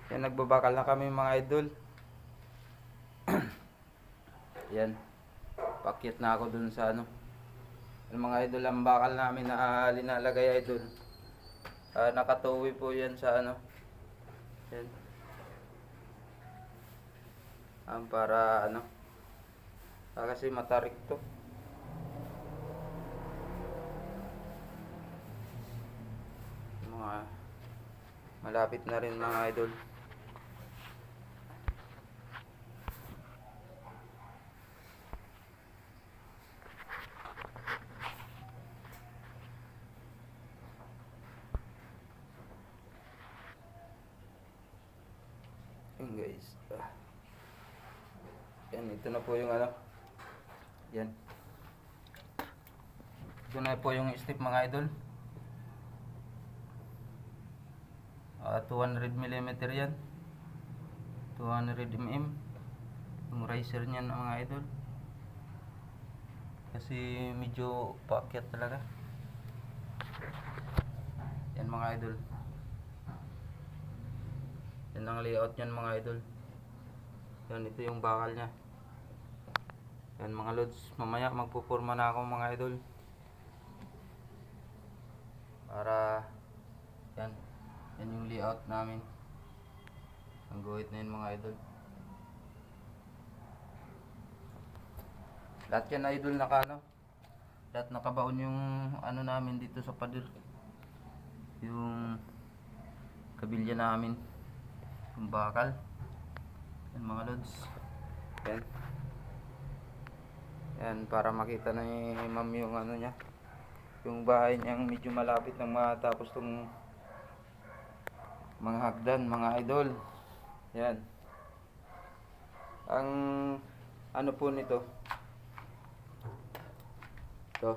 Yan, nagbabakal na kami mga idol. Yan. Pakyat na ako dun sa ano. Yung mga idol, ang bakal namin na linalagay idol. Nakatuwi po yan sa ano. Yan. Para ano. Kasi matarik to. Mga malapit na rin mga idol. Yan guys. Yan, ito na po yung ano. Yan. Ito na po yung step mga idol. 200mm yan. 200mm. Yung riser niyan mga idol. Kasi medyo paakyat talaga. Yan mga idol. Yan ang layout niyan mga idol. Yan, ito yung bakal niya. Yan mga lods, mamaya magpupurma na ako mga idol. Para yan, yan yung layout namin. Ang guhit na yun mga idol. Lahat yan idol naka ano. Lahat nakabaon yung ano namin dito sa pader. Yung kabilya namin. Yung bakal. Yan mga lods. Yan. Yan, para makita na ni ma'am yung ano niya. Yung bahay niyang medyo malapit nang matapos tong mga hagdan mga idol. Yan. Ang ano po nito. Ito.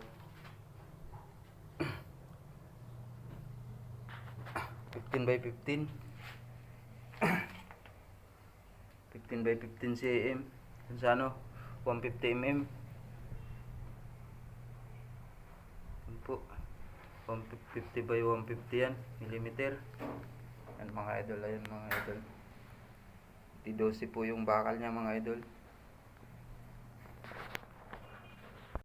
15x15. 15x15 cm. Yan sa ano, 150mm. Yan po. 150x150 yan, millimeter. Yan mga idol, ayan mga idol. 12 po yung bakal niya mga idol.